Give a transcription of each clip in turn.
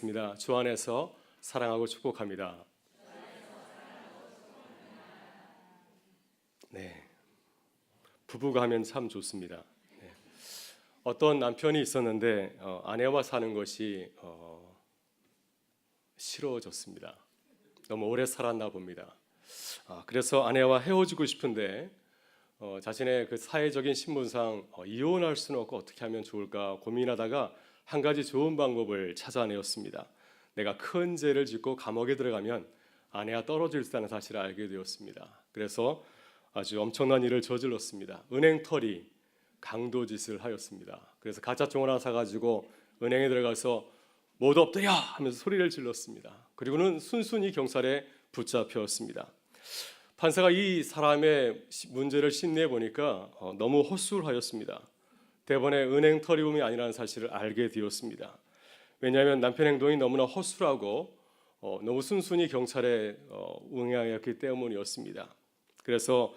기도하겠습니다. 주 안에서 사랑하고 축복합니다. 네, 부부가 하면 참 좋습니다. 네. 어떤 남편이 있었는데 아내와 사는 것이 싫어졌습니다. 너무 오래 살았나 봅니다. 그래서 아내와 헤어지고 싶은데 자신의 그 사회적인 신분상 이혼할 수는 없고 어떻게 하면 좋을까 고민하다가 한 가지 좋은 방법을 찾아내었습니다. 내가 큰 죄를 짓고 감옥에 들어가면 아내와 떨어질 수 있다는 사실을 알게 되었습니다. 그래서 아주 엄청난 일을 저질렀습니다. 은행털이 강도짓을 하였습니다. 그래서 가짜총 하나 사가지고 은행에 들어가서 모두 엎드려 하면서 소리를 질렀습니다. 그리고는 순순히 경찰에 붙잡혔습니다. 판사가 이 사람의 문제를 심리해 보니까 너무 허술하였습니다. 대번에 은행털이범이 아니라는 사실을 알게 되었습니다. 왜냐하면 남편 행동이 너무나 허술하고 너무 순순히 경찰에 응하였기 때문이었습니다. 그래서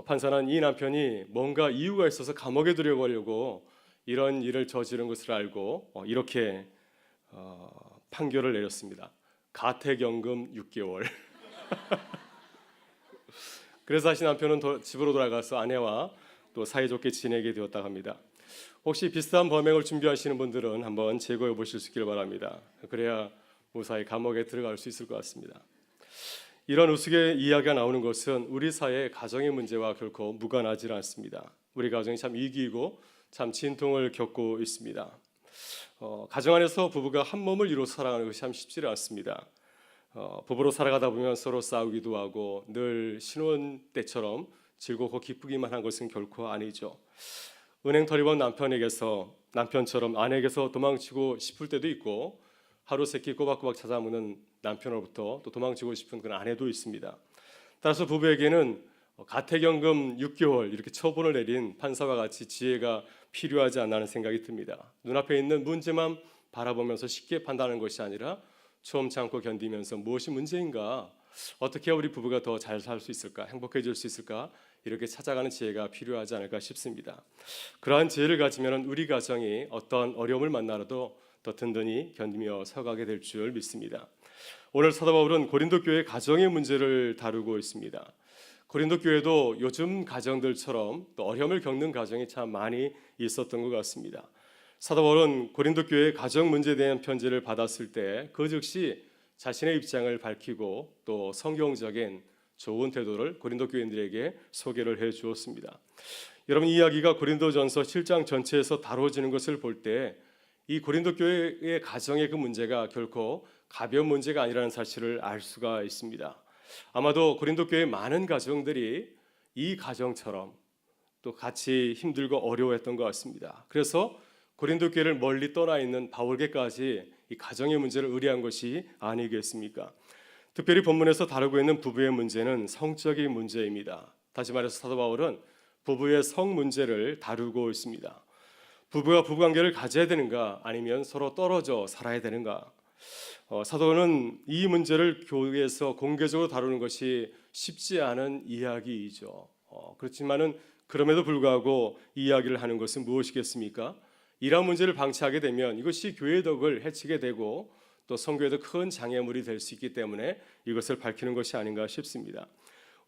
판사는 이 남편이 뭔가 이유가 있어서 감옥에 들여가려고 이런 일을 저지른 것을 알고 이렇게 판결을 내렸습니다. 가택연금 6개월. 그래서 다시 남편은 집으로 돌아가서 아내와 또 사이좋게 지내게 되었다고 합니다. 혹시 비슷한 범행을 준비하시는 분들은 한번 제거해 보실 수 있기를 바랍니다. 그래야 무사히 감옥에 들어갈 수 있을 것 같습니다. 이런 우스개 이야기가 나오는 것은 우리 사회의 가정의 문제와 결코 무관하지 않습니다. 우리 가정이 참 위기이고 참 진통을 겪고 있습니다. 가정 안에서 부부가 한 몸을 이루어 살아가는 것이 참 쉽지 않습니다. 부부로 살아가다 보면 서로 싸우기도 하고 늘 신혼 때처럼 즐겁고 기쁘기만 한 것은 결코 아니죠. 은행털이범 남편처럼 아내에게서 도망치고 싶을 때도 있고 하루 세끼 꼬박꼬박 찾아오는 남편으로부터 또 도망치고 싶은 그런 아내도 있습니다. 따라서 부부에게는 가택연금 6개월 이렇게 처분을 내린 판사와 같이 지혜가 필요하지 않나는 생각이 듭니다. 눈앞에 있는 문제만 바라보면서 쉽게 판단하는 것이 아니라 처음 참고 견디면서 무엇이 문제인가, 어떻게 우리 부부가 더 잘 살 수 있을까, 행복해질 수 있을까, 이렇게 찾아가는 지혜가 필요하지 않을까 싶습니다. 그러한 지혜를 가지면 우리 가정이 어떤 어려움을 만나도 더 든든히 견디며 서가게 될 줄 믿습니다. 오늘 사도 바울은 고린도 교회 가정의 문제를 다루고 있습니다. 고린도 교회도 요즘 가정들처럼 또 어려움을 겪는 가정이 참 많이 있었던 것 같습니다. 사도 바울은 고린도 교회의 가정 문제에 대한 편지를 받았을 때 그 즉시 자신의 입장을 밝히고 또 성경적인 좋은 태도를 고린도 교인들에게 소개를 해 주었습니다. 여러분, 이 이야기가 고린도전서 7장 전체에서 다뤄지는 것을 볼 때 이 고린도 교회의 가정의 그 문제가 결코 가벼운 문제가 아니라는 사실을 알 수가 있습니다. 아마도 고린도 교회의 많은 가정들이 이 가정처럼 또 같이 힘들고 어려워했던 것 같습니다. 그래서 고린도 교회를 멀리 떠나 있는 바울에게까지 이 가정의 문제를 의뢰한 것이 아니겠습니까? 특별히 본문에서 다루고 있는 부부의 문제는 성적인 문제입니다. 다시 말해서 사도 바울은 부부의 성 문제를 다루고 있습니다. 부부가 부부관계를 가져야 되는가, 아니면 서로 떨어져 살아야 되는가? 사도는 이 문제를 교회에서 공개적으로 다루는 것이 쉽지 않은 이야기이죠. 그렇지만은 그럼에도 불구하고 이 이야기를 하는 것은 무엇이겠습니까? 이러한 문제를 방치하게 되면 이것이 교회의 덕을 해치게 되고 또 성교에도 큰 장애물이 될 수 있기 때문에 이것을 밝히는 것이 아닌가 싶습니다.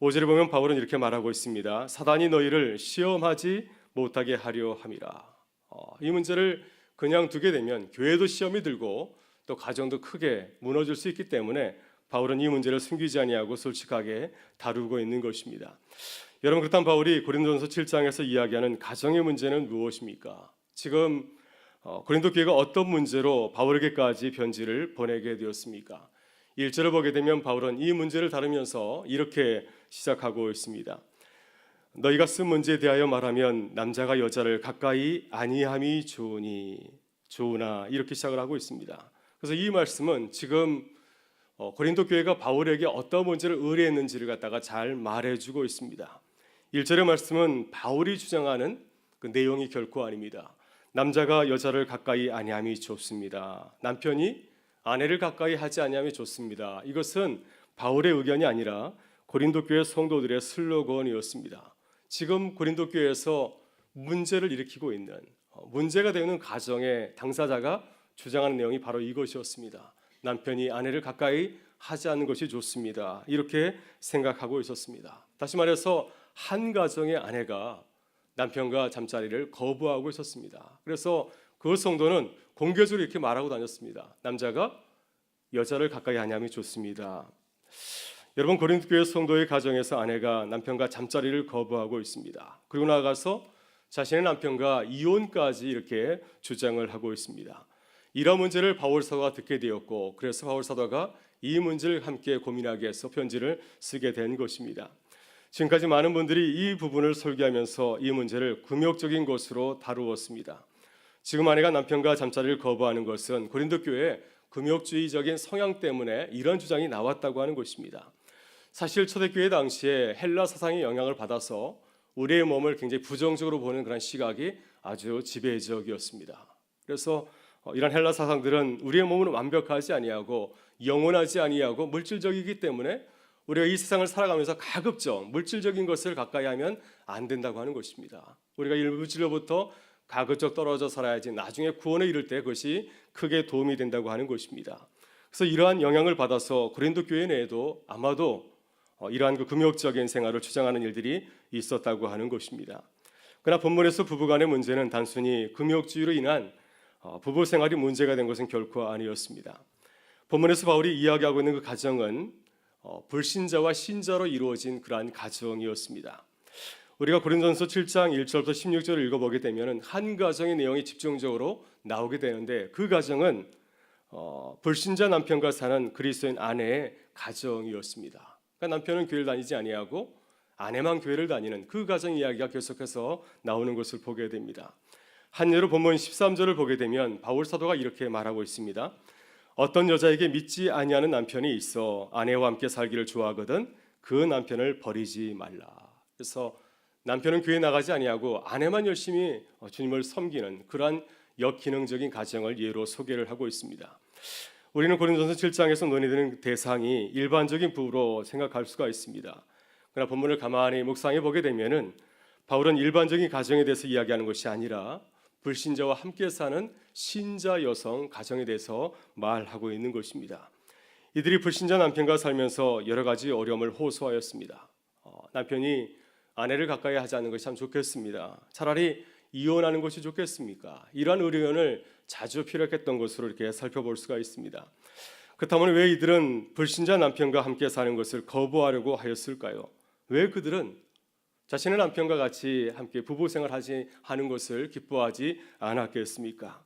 5절에 보면 바울은 이렇게 말하고 있습니다. 사단이 너희를 시험하지 못하게 하려 함이라. 이 문제를 그냥 두게 되면 교회도 시험이 들고 또 가정도 크게 무너질 수 있기 때문에 바울은 이 문제를 숨기지 아니하고 솔직하게 다루고 있는 것입니다. 여러분, 그렇다면 바울이 고린도전서 7장에서 이야기하는 가정의 문제는 무엇입니까? 지금 고린도 교회가 어떤 문제로 바울에게까지 편지를 보내게 되었습니까? 1절을 보게 되면 바울은 이 문제를 다루면서 이렇게 시작하고 있습니다. 너희가 쓴 문제에 대하여 말하면 남자가 여자를 가까이 아니함이 좋으나 이렇게 시작을 하고 있습니다. 그래서 이 말씀은 지금 고린도 교회가 바울에게 어떤 문제를 의뢰했는지를 갖다가 잘 말해주고 있습니다. 1절의 말씀은 바울이 주장하는 그 내용이 결코 아닙니다. 남자가 여자를 가까이 아니함이 좋습니다. 남편이 아내를 가까이 하지 아니함이 좋습니다. 이것은 바울의 의견이 아니라 고린도 교회 성도들의 슬로건이었습니다. 지금 고린도 교회에서 문제를 일으키고 있는 문제가 되는 가정의 당사자가 주장하는 내용이 바로 이것이었습니다. 남편이 아내를 가까이 하지 않는 것이 좋습니다. 이렇게 생각하고 있었습니다. 다시 말해서 한 가정의 아내가 남편과 잠자리를 거부하고 있었습니다. 그래서 그 성도는 공개적으로 이렇게 말하고 다녔습니다. 남자가 여자를 가까이 하냐면 좋습니다. 여러분, 고린도 교회 성도의 가정에서 아내가 남편과 잠자리를 거부하고 있습니다. 그리고 나아가서 자신의 남편과 이혼까지 이렇게 주장을 하고 있습니다. 이런 문제를 바울 사도가 듣게 되었고, 그래서 바울 사도가 이 문제를 함께 고민하게 해서 편지를 쓰게 된 것입니다. 지금까지 많은 분들이 이 부분을 설교하면서 이 문제를 금욕적인 것으로 다루었습니다. 지금 아내가 남편과 잠자리를 거부하는 것은 고린도 교회의 금욕주의적인 성향 때문에 이런 주장이 나왔다고 하는 것입니다. 사실 초대교회 당시에 헬라 사상의 영향을 받아서 우리의 몸을 굉장히 부정적으로 보는 그런 시각이 아주 지배적이었습니다. 그래서 이런 헬라 사상들은 우리의 몸은 완벽하지 아니하고 영원하지 아니하고 물질적이기 때문에 우리가 이 세상을 살아가면서 가급적 물질적인 것을 가까이 하면 안 된다고 하는 것입니다. 우리가 이 물질로부터 가급적 떨어져 살아야지 나중에 구원에 이를 때 그것이 크게 도움이 된다고 하는 것입니다. 그래서 이러한 영향을 받아서 고린도 교회 내에도 아마도 이러한 그 금욕적인 생활을 주장하는 일들이 있었다고 하는 것입니다. 그러나 본문에서 부부간의 문제는 단순히 금욕주의로 인한 부부 생활이 문제가 된 것은 결코 아니었습니다. 본문에서 바울이 이야기하고 있는 그 가정은 불신자와 신자로 이루어진 그러한 가정이었습니다. 우리가 고린도전서 7장 1절부터 16절을 읽어보게 되면 한 가정의 내용이 집중적으로 나오게 되는데 그 가정은 불신자 남편과 사는 그리스도인 아내의 가정이었습니다. 그러니까 남편은 교회를 다니지 아니하고 아내만 교회를 다니는 그 가정 이야기가 계속해서 나오는 것을 보게 됩니다. 한 예로 본문 13절을 보게 되면 바울 사도가 이렇게 말하고 있습니다. 어떤 여자에게 믿지 아니하는 남편이 있어 아내와 함께 살기를 좋아하거든 그 남편을 버리지 말라. 그래서 남편은 교회 나가지 아니하고 아내만 열심히 주님을 섬기는 그러한 역기능적인 가정을 예로 소개를 하고 있습니다. 우리는 고린도전서 7장에서 논의되는 대상이 일반적인 부부로 생각할 수가 있습니다. 그러나 본문을 가만히 묵상해 보게 되면은 바울은 일반적인 가정에 대해서 이야기하는 것이 아니라 불신자와 함께 사는 신자 여성 가정에 대해서 말하고 있는 것입니다. 이들이 불신자 남편과 살면서 여러 가지 어려움을 호소하였습니다. 남편이 아내를 가까이 하지 않는 것이 참 좋겠습니다. 차라리 이혼하는 것이 좋겠습니까? 이러한 의견을 자주 피력했던 것으로 이렇게 살펴볼 수가 있습니다. 그렇다면 왜 이들은 불신자 남편과 함께 사는 것을 거부하려고 하였을까요? 왜 그들은 자신의 남편과 같이 함께 부부 생활하지 하는 것을 기뻐하지 않았겠습니까?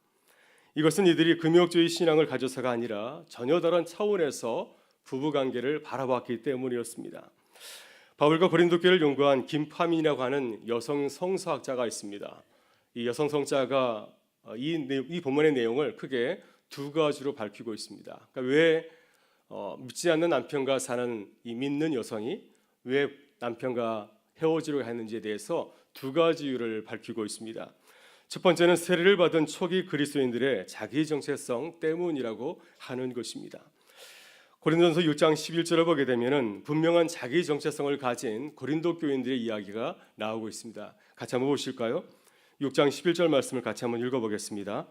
이것은 이들이 금욕주의 신앙을 가져서가 아니라 전혀 다른 차원에서 부부 관계를 바라봤기 때문이었습니다. 바울과 고린도 교회를 연구한 김파민이라고 하는 여성 성서학자가 있습니다. 이 여성 성자가 이 본문의 내용을 크게 두 가지로 밝히고 있습니다. 그러니까 왜 믿지 않는 남편과 사는 이 믿는 여성이 왜 남편과 헤어지려고 했는지에 대해서 두 가지 이유를 밝히고 있습니다. 첫 번째는 세례를 받은 초기 그리스도인들의 자기 정체성 때문이라고 하는 것입니다. 고린도전서 6장 11절을 보게 되면은 분명한 자기 정체성을 가진 고린도 교인들의 이야기가 나오고 있습니다. 같이 한번 보실까요? 6장 11절 말씀을 같이 한번 읽어보겠습니다.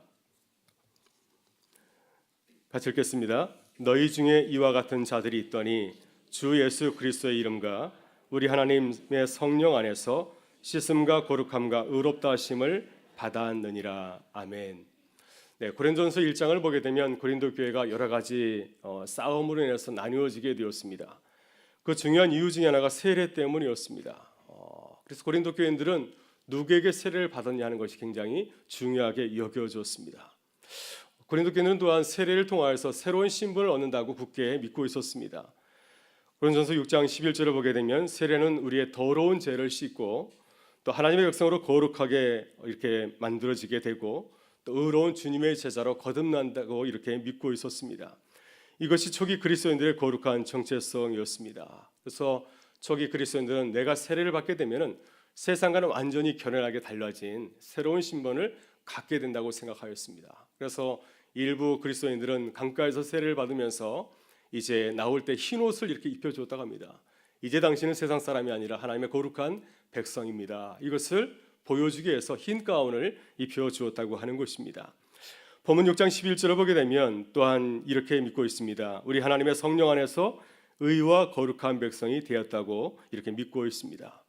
같이 읽겠습니다. 너희 중에 이와 같은 자들이 있더니 주 예수 그리스도의 이름과 우리 하나님의 성령 안에서 씻음과 거룩함과 의롭다 하심을 받았느니라. 아멘. 네, 고린도전서 1장을 보게 되면 고린도 교회가 여러 가지 싸움으로 인해서 나누어지게 되었습니다. 그 중요한 이유 중에 하나가 세례 때문이었습니다. 그래서 고린도 교인들은 누구에게 세례를 받았냐 하는 것이 굉장히 중요하게 여겨졌습니다. 고린도 교인들은 또한 세례를 통하여서 새로운 신분을 얻는다고 굳게 믿고 있었습니다. 고린도전서 6장 11절을 보게 되면 세례는 우리의 더러운 죄를 씻고 또 하나님의 백성으로 거룩하게 이렇게 만들어지게 되고 또 의로운 주님의 제자로 거듭난다고 이렇게 믿고 있었습니다. 이것이 초기 그리스도인들의 거룩한 정체성이었습니다. 그래서 초기 그리스도인들은 내가 세례를 받게 되면은 세상과는 완전히 결연하게 달라진 새로운 신분을 갖게 된다고 생각하였습니다. 그래서 일부 그리스도인들은 강가에서 세례를 받으면서 이제 나올 때 흰 옷을 이렇게 입혀주었다고 합니다. 이제 당신은 세상 사람이 아니라 하나님의 거룩한 백성입니다. 이것을 보여주기 위해서 흰 가운을 입혀주었다고 하는 것입니다. 본문 6장 11절을 보게 되면 또한 이렇게 믿고 있습니다. 우리 하나님의 성령 안에서 의와 거룩한 백성이 되었다고 이렇게 믿고 있습니다.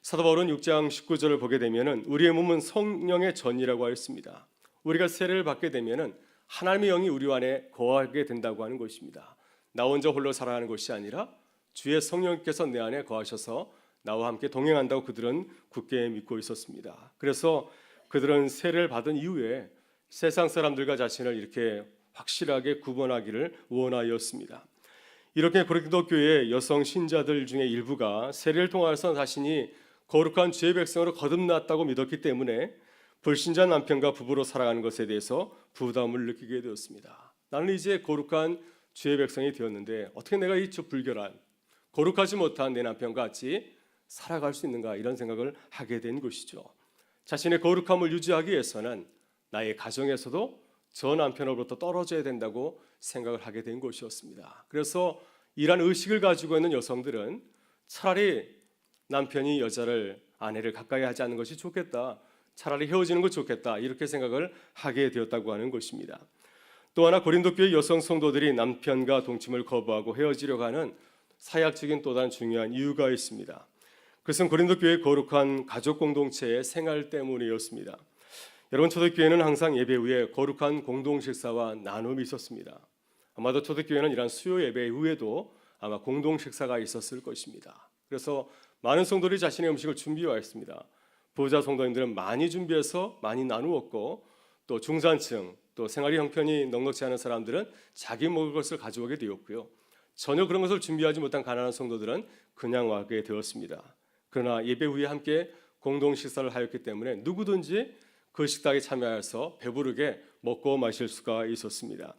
사도 바울은 6장 19절을 보게 되면 우리의 몸은 성령의 전이라고 하였습니다. 우리가 세례를 받게 되면 하나님의 영이 우리 안에 거하게 된다고 하는 것입니다. 나 혼자 홀로 살아가는 것이 아니라 주의 성령께서 내 안에 거하셔서 나와 함께 동행한다고 그들은 굳게 믿고 있었습니다. 그래서 그들은 세례를 받은 이후에 세상 사람들과 자신을 이렇게 확실하게 구분하기를 원하였습니다. 이렇게 고린도 교회의 여성 신자들 중에 일부가 세례를 통해서 자신이 거룩한 주의 백성으로 거듭났다고 믿었기 때문에 불신자 남편과 부부로 살아가는 것에 대해서 부담을 느끼게 되었습니다. 나는 이제 거룩한 주의 백성이 되었는데 어떻게 내가 이 불결한 거룩하지 못한 내 남편과 같이 살아갈 수 있는가, 이런 생각을 하게 된 것이죠. 자신의 거룩함을 유지하기 위해서는 나의 가정에서도 저 남편으로부터 떨어져야 된다고 생각을 하게 된 것이었습니다. 그래서 이러한 의식을 가지고 있는 여성들은 차라리 남편이 아내를 가까이 하지 않는 것이 좋겠다, 차라리 헤어지는 것이 좋겠다, 이렇게 생각을 하게 되었다고 하는 것입니다. 또 하나 고린도 교회 여성 성도들이 남편과 동침을 거부하고 헤어지려고 하는 사약적인 또 다른 중요한 이유가 있습니다. 그것은 고린도 교회의 거룩한 가족 공동체의 생활 때문이었습니다. 여러분, 초대교회는 항상 예배 후에 거룩한 공동 식사와 나눔이 있었습니다. 아마도 초대교회는 이러한 수요 예배 후에도 아마 공동 식사가 있었을 것입니다. 그래서 많은 성도들이 자신의 음식을 준비하였습니다. 부자 성도님들은 많이 준비해서 많이 나누었고, 또 중산층, 또 생활이 형편이 넉넉지 않은 사람들은 자기 먹을 것을 가져오게 되었고요. 전혀 그런 것을 준비하지 못한 가난한 성도들은 그냥 와게 되었습니다. 그러나 예배 후에 함께 공동 식사를 하였기 때문에 누구든지 그 식탁에 참여해서 배부르게 먹고 마실 수가 있었습니다.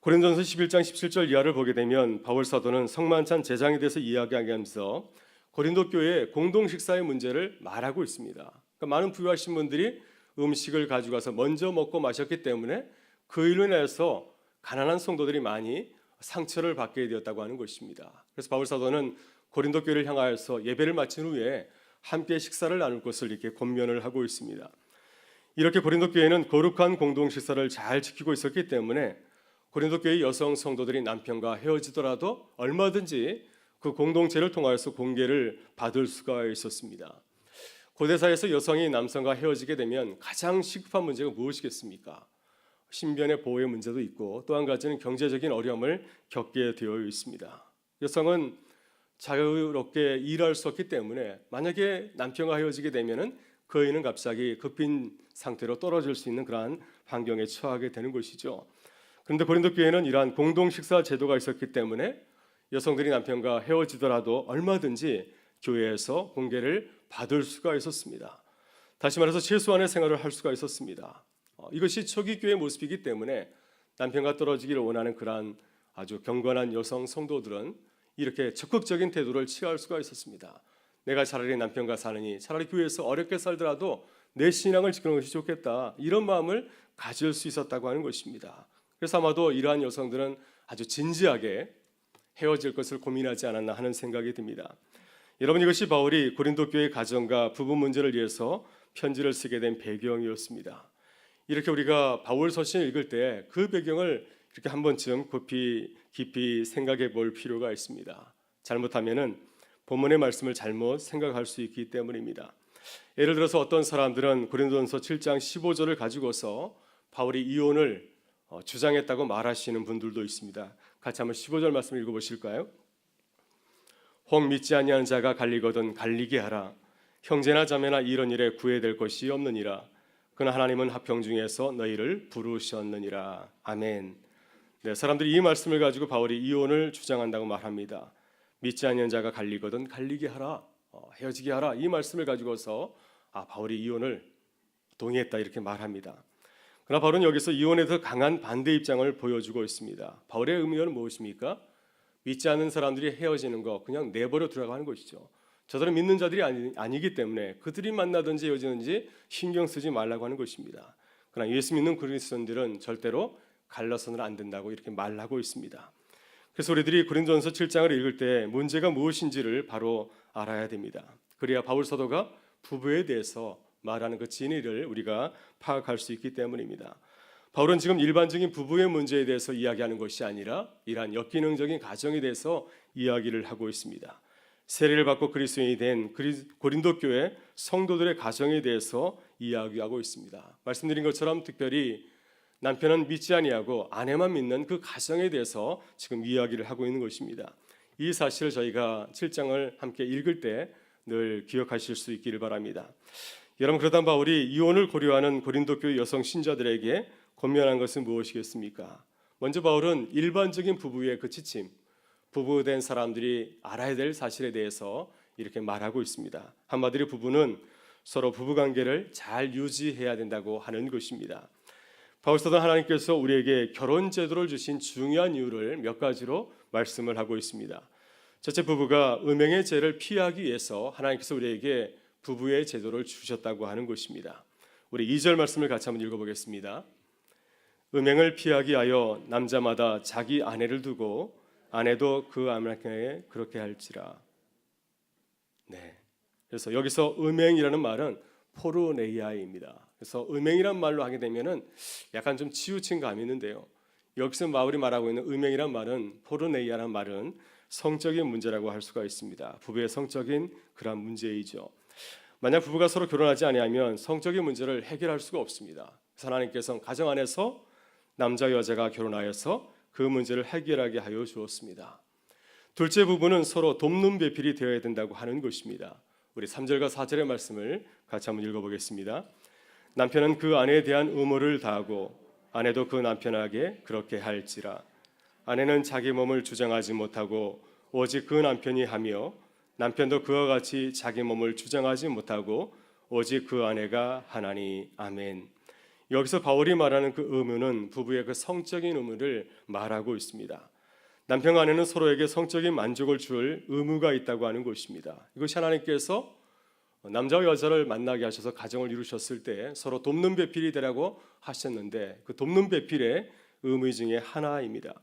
고린도전서 11장 17절 이하를 보게 되면 바울 사도는 성만찬 제장에 대해서 이야기하면서 고린도 교회의 공동 식사의 문제를 말하고 있습니다. 그러니까 많은 부유하신 분들이 음식을 가져가서 먼저 먹고 마셨기 때문에 그 일로 인해서 가난한 성도들이 많이 상처를 받게 되었다고 하는 것입니다. 그래서 바울 사도는 고린도 교회를 향하여서 예배를 마친 후에 함께 식사를 나눌 것을 이렇게 권면을 하고 있습니다. 이렇게 고린도 교회는 거룩한 공동 식사를 잘 지키고 있었기 때문에 고린도 교회 여성 성도들이 남편과 헤어지더라도 얼마든지 그 공동체를 통하여서 공개를 받을 수가 있었습니다. 고대사에서 여성이 남성과 헤어지게 되면 가장 시급한 문제가 무엇이겠습니까? 신변의 보호의 문제도 있고, 또 한 가지는 경제적인 어려움을 겪게 되어 있습니다. 여성은 자유롭게 일할 수 없기 때문에 만약에 남편과 헤어지게 되면은 그 애인은 갑자기 급빈 상태로 떨어질 수 있는 그러한 환경에 처하게 되는 것이죠. 그런데 고린도 교회는 이러한 공동 식사 제도가 있었기 때문에 여성들이 남편과 헤어지더라도 얼마든지 교회에서 공개를 받을 수가 있었습니다. 다시 말해서 최소한의 생활을 할 수가 있었습니다. 이것이 초기 교회의 모습이기 때문에 남편과 떨어지기를 원하는 그러한 아주 경건한 여성 성도들은 이렇게 적극적인 태도를 취할 수가 있었습니다. 내가 차라리 남편과 사느니 차라리 교회에서 어렵게 살더라도 내 신앙을 지키는 것이 좋겠다, 이런 마음을 가질 수 있었다고 하는 것입니다. 그래서 아마도 이러한 여성들은 아주 진지하게 헤어질 것을 고민하지 않았나 하는 생각이 듭니다. 여러분, 이것이 바울이 고린도 교회 가정과 부부 문제를 위해서 편지를 쓰게 된 배경이었습니다. 이렇게 우리가 바울 서신을 읽을 때 그 배경을 이렇게 한 번쯤 깊이 생각해 볼 필요가 있습니다. 잘못하면은 본문의 말씀을 잘못 생각할 수 있기 때문입니다. 예를 들어서 어떤 사람들은 고린도전서 7장 15절을 가지고서 바울이 이혼을 주장했다고 말하시는 분들도 있습니다. 같이 한번 15절 말씀 읽어보실까요? 혹 믿지 아니하는 자가 갈리거든 갈리게 하라. 형제나 자매나 이런 일에 구애될 것이 없느니라. 그러나 하나님은 합형 중에서 너희를 부르셨느니라. 아멘. 네, 사람들이 이 말씀을 가지고 바울이 이혼을 주장한다고 말합니다. 믿지 아니하는 자가 갈리거든 갈리게 하라, 헤어지게 하라, 이 말씀을 가지고서 바울이 이혼을 동의했다, 이렇게 말합니다. 그러나 바울은 여기서 이혼에 더 강한 반대 입장을 보여주고 있습니다. 바울의 의미는 무엇입니까? 믿지 않는 사람들이 헤어지는 거 그냥 내버려 두라고 하는 것이죠. 저들은 믿는 자들이 아니기 때문에 그들이 만나든지 헤어지든지 신경 쓰지 말라고 하는 것입니다. 그러나 예수 믿는 그리스도인들은 절대로 갈라서는 안 된다고 이렇게 말하고 있습니다. 그래서 우리들이 고린도전서 7장을 읽을 때 문제가 무엇인지를 바로 알아야 됩니다. 그래야 바울 사도가 부부에 대해서 말하는 그 진리를 우리가 파악할 수 있기 때문입니다. 바울은 지금 일반적인 부부의 문제에 대해서 이야기하는 것이 아니라 이러한 역기능적인 가정에 대해서 이야기를 하고 있습니다. 세례를 받고 그리스도인이 된 고린도 교회 성도들의 가정에 대해서 이야기하고 있습니다. 말씀드린 것처럼 특별히 남편은 믿지 아니하고 아내만 믿는 그 가정에 대해서 지금 이야기를 하고 있는 것입니다. 이 사실을 저희가 7장을 함께 읽을 때 늘 기억하실 수 있기를 바랍니다. 여러분, 그러다 바울이 이혼을 고려하는 고린도 교회 여성 신자들에게 권면한 것은 무엇이겠습니까? 먼저 바울은 일반적인 부부의 그 지침, 부부된 사람들이 알아야 될 사실에 대해서 이렇게 말하고 있습니다. 한마디로 부부는 서로 부부관계를 잘 유지해야 된다고 하는 것입니다. 바울 사도 하나님께서 우리에게 결혼 제도를 주신 중요한 이유를 몇 가지로 말씀을 하고 있습니다. 첫째, 부부가 음행의 죄를 피하기 위해서 하나님께서 우리에게 부부의 제도를 주셨다고 하는 것입니다. 우리 2절 말씀을 같이 한번 읽어보겠습니다. 음행을 피하기 위하여 남자마다 자기 아내를 두고 아내도 그 아내에게 그렇게 할지라. 네. 그래서 여기서 음행이라는 말은 포르네이아입니다. 그래서 음행이란 말로 하게 되면은 약간 좀 치우친 감이 있는데요. 여기서 바울이 말하고 있는 음행이란 말은, 포르네이아라는 말은 성적인 문제라고 할 수가 있습니다. 부부의 성적인 그런 문제이죠. 만약 부부가 서로 결혼하지 아니하면 성적인 문제를 해결할 수가 없습니다. 하나님께서는 가정 안에서 남자 여자가 결혼하여서 그 문제를 해결하게 하여 주었습니다. 둘째, 부부는 서로 돕는 배필이 되어야 된다고 하는 것입니다. 우리 3절과 4절의 말씀을 같이 한번 읽어보겠습니다. 남편은 그 아내에 대한 의무를 다하고 아내도 그 남편에게 그렇게 할지라. 아내는 자기 몸을 주장하지 못하고 오직 그 남편이 하며 남편도 그와 같이 자기 몸을 주장하지 못하고 오직 그 아내가 하나니. 아멘. 여기서 바울이 말하는 그 의무는 부부의 그 성적인 의무를 말하고 있습니다. 남편과 아내는 서로에게 성적인 만족을 줄 의무가 있다고 하는 것입니다. 이것이 하나님께서 남자와 여자를 만나게 하셔서 가정을 이루셨을 때 서로 돕는 배필이 되라고 하셨는데, 그 돕는 배필의 의무 중에 하나입니다.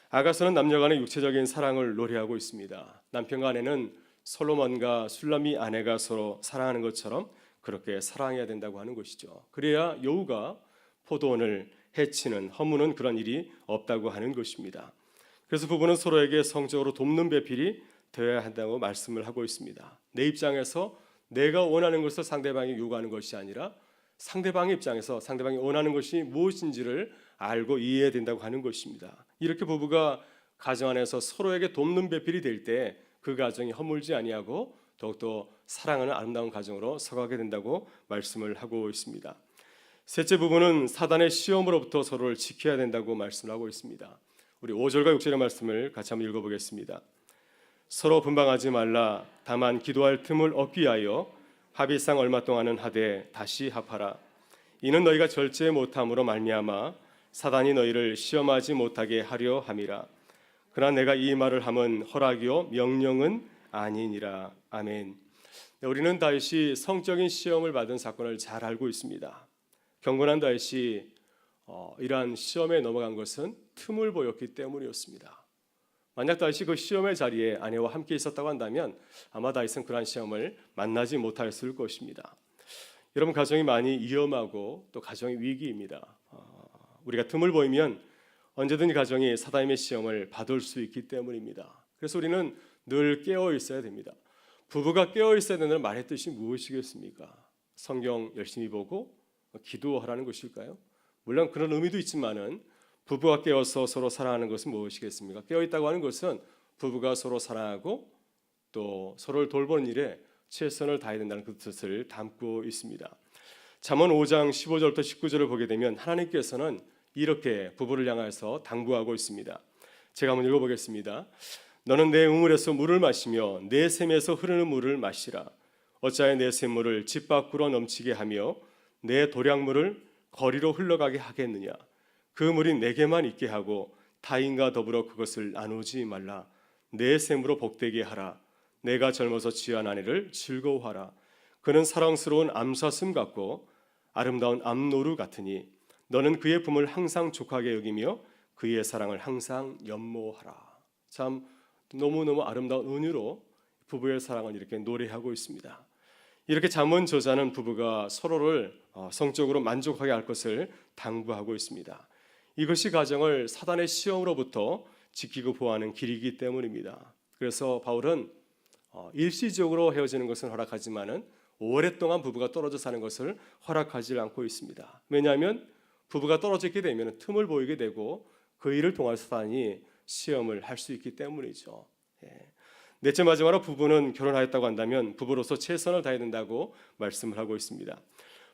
아가서는 남녀 간의 육체적인 사랑을 노래하고 있습니다. 남편과 아내는 솔로몬과 술람이 아내가 서로 사랑하는 것처럼 그렇게 사랑해야 된다고 하는 것이죠. 그래야 여우가 포도원을 해치는, 허무는 그런 일이 없다고 하는 것입니다. 그래서 부부는 서로에게 성적으로 돕는 배필이 되어야 한다고 말씀을 하고 있습니다. 내 입장에서 내가 원하는 것을 상대방이 요구하는 것이 아니라 상대방의 입장에서 상대방이 원하는 것이 무엇인지를 알고 이해해야 된다고 하는 것입니다. 이렇게 부부가 가정 안에서 서로에게 돕는 배필이 될 때 그 가정이 허물지 아니하고 더욱더 사랑하는 아름다운 가정으로 서가게 된다고 말씀을 하고 있습니다. 셋째, 부부는 사단의 시험으로부터 서로를 지켜야 된다고 말씀을 하고 있습니다. 우리 5절과 6절의 말씀을 같이 한번 읽어보겠습니다. 서로 분방하지 말라. 다만 기도할 틈을 얻기 위하여 합의상 얼마 동안은 하되 다시 합하라. 이는 너희가 절제 못함으로 말미암아 사단이 너희를 시험하지 못하게 하려 함이라. 그러나 내가 이 말을 함은 허락이요 명령은 아니니라. 아멘. 우리는 다윗이 성적인 시험을 받은 사건을 잘 알고 있습니다. 경건한 다윗이 이러한 시험에 넘어간 것은 틈을 보였기 때문이었습니다. 만약 다윗이 그 시험의 자리에 아내와 함께 있었다고 한다면 아마 다윗은 그러한 시험을 만나지 못했을 것입니다. 여러분, 가정이 많이 위험하고 또 가정이 위기입니다. 우리가 틈을 보이면 언제든지 가정이 사단의 시험을 받을 수 있기 때문입니다. 그래서 우리는 늘 깨어 있어야 됩니다. 부부가 깨어 있어야 된다는 말의 뜻이 무엇이겠습니까? 성경 열심히 보고 기도하라는 것일까요? 물론 그런 의미도 있지만은 부부가 깨어서 서로 사랑하는 것은 무엇이겠습니까? 깨어 있다고 하는 것은 부부가 서로 사랑하고 또 서로를 돌보는 일에 최선을 다해야 된다는 그 뜻을 담고 있습니다. 잠언 5장 15절부터 19절을 보게 되면 하나님께서는 이렇게 부부를 향해서 당부하고 있습니다. 제가 한번 읽어보겠습니다. 너는 내 우물에서 물을 마시며 내 샘에서 흐르는 물을 마시라. 어찌하여 내 샘물을 집 밖으로 넘치게 하며 내 도량물을 거리로 흘러가게 하겠느냐. 그 물이 내게만 있게 하고 타인과 더불어 그것을 나누지 말라. 내 샘으로 복되게 하라. 내가 젊어서 취한 아내를 즐거워하라. 그는 사랑스러운 암사슴 같고 아름다운 암노루 같으니 너는 그의 품을 항상 족하게 여기며 그의 사랑을 항상 연모하라. 참 너무너무 아름다운 은유로 부부의 사랑을 이렇게 노래하고 있습니다. 이렇게 잠언 저자는 부부가 서로를 성적으로 만족하게 할 것을 당부하고 있습니다. 이것이 가정을 사단의 시험으로부터 지키고 보호하는 길이기 때문입니다. 그래서 바울은 일시적으로 헤어지는 것은 허락하지만은 오랫동안 부부가 떨어져 사는 것을 허락하지 않고 있습니다. 왜냐하면 부부가 떨어져 있게 되면 틈을 보이게 되고 그 일을 통해 사단이 시험을 할 수 있기 때문이죠. 넷째 마지막으로 부부는 결혼하였다고 한다면 부부로서 최선을 다해야 된다고 말씀을 하고 있습니다.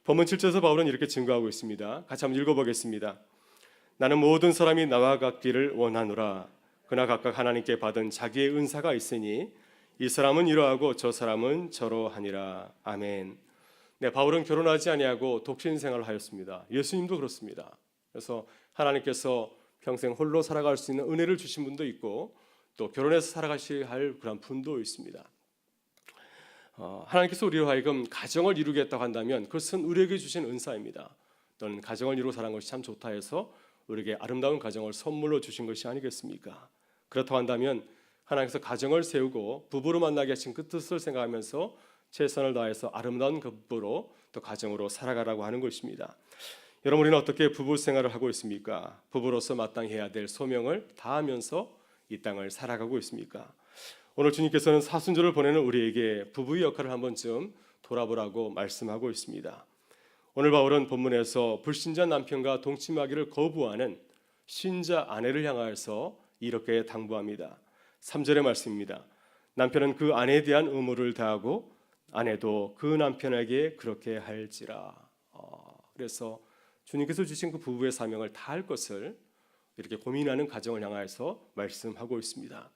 본문 7절에서 바울은 이렇게 증거하고 있습니다. 같이 한번 읽어보겠습니다. 나는 모든 사람이 나와 같기를 원하노라. 그나 각각 하나님께 받은 자기의 은사가 있으니 이 사람은 이러하고 저 사람은 저러하니라. 아멘. 네, 바울은 결혼하지 아니하고 독신 생활을 하였습니다. 예수님도 그렇습니다. 그래서 하나님께서 평생 홀로 살아갈 수 있는 은혜를 주신 분도 있고 또 결혼해서 살아가셔야 할 그런 분도 있습니다. 하나님께서 우리로 하여금 가정을 이루겠다고 한다면 그것은 우리에게 주신 은사입니다. 또는 가정을 이루고 사는 것이 참 좋다 해서 우리에게 아름다운 가정을 선물로 주신 것이 아니겠습니까? 그렇다고 한다면 하나님께서 가정을 세우고 부부로 만나게 하신 그 뜻을 생각하면서 최선을 다해서 아름다운 그 부부로 또 가정으로 살아가라고 하는 것입니다. 여러분, 우리는 어떻게 부부 생활을 하고 있습니까? 부부로서 마땅히 해야 될 소명을 다하면서 이 땅을 살아가고 있습니까? 오늘 주님께서는 사순절을 보내는 우리에게 부부의 역할을 한 번쯤 돌아보라고 말씀하고 있습니다. 오늘 바울은 본문에서 불신자 남편과 동침하기를 거부하는 신자 아내를 향하여서 이렇게 당부합니다. 3절의 말씀입니다. 남편은 그 아내에 대한 의무를 다하고 아내도 그 남편에게 그렇게 할지라. 그래서 주님께서 주신 그 부부의 사명을 다할 것을 이렇게 고민하는 가정을 향하여서 말씀하고 있습니다.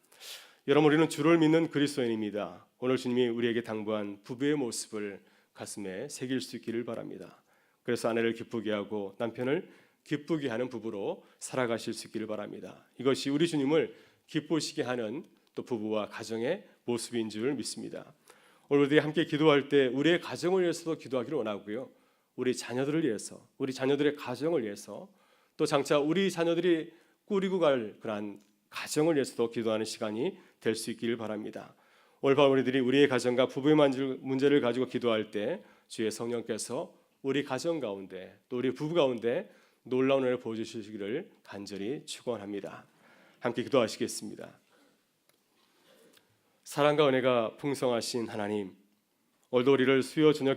여러분, 우리는 주를 믿는 그리스도인입니다. 오늘 주님이 우리에게 당부한 부부의 모습을 가슴에 새길 수 있기를 바랍니다. 그래서 아내를 기쁘게 하고 남편을 기쁘게 하는 부부로 살아가실 수 있기를 바랍니다. 이것이 우리 주님을 기쁘시게 하는 또 부부와 가정의 모습인 줄 믿습니다. 오늘 우리 함께 기도할 때 우리의 가정을 위해서도 기도하기를 원하고요. 우리 자녀들을 위해서, 우리 자녀들의 가정을 위해서 또 장차 우리 자녀들이 꾸리고 갈 그러한 가정을 위해서도 기도하는 시간이 될 수 있기를 바랍니다. 오늘 밤 우리들이 우리의 가정과 부부의 문제를 가지고 기도할 때 주의 성령께서 우리 가정 가운데 또 우리 부부 가운데 놀라운 은혜를 보여주시기를 간절히 축원합니다. 함께 기도하시겠습니다. 사랑과 은혜가 풍성하신 하나님, 오늘도 우리를 수요 저녁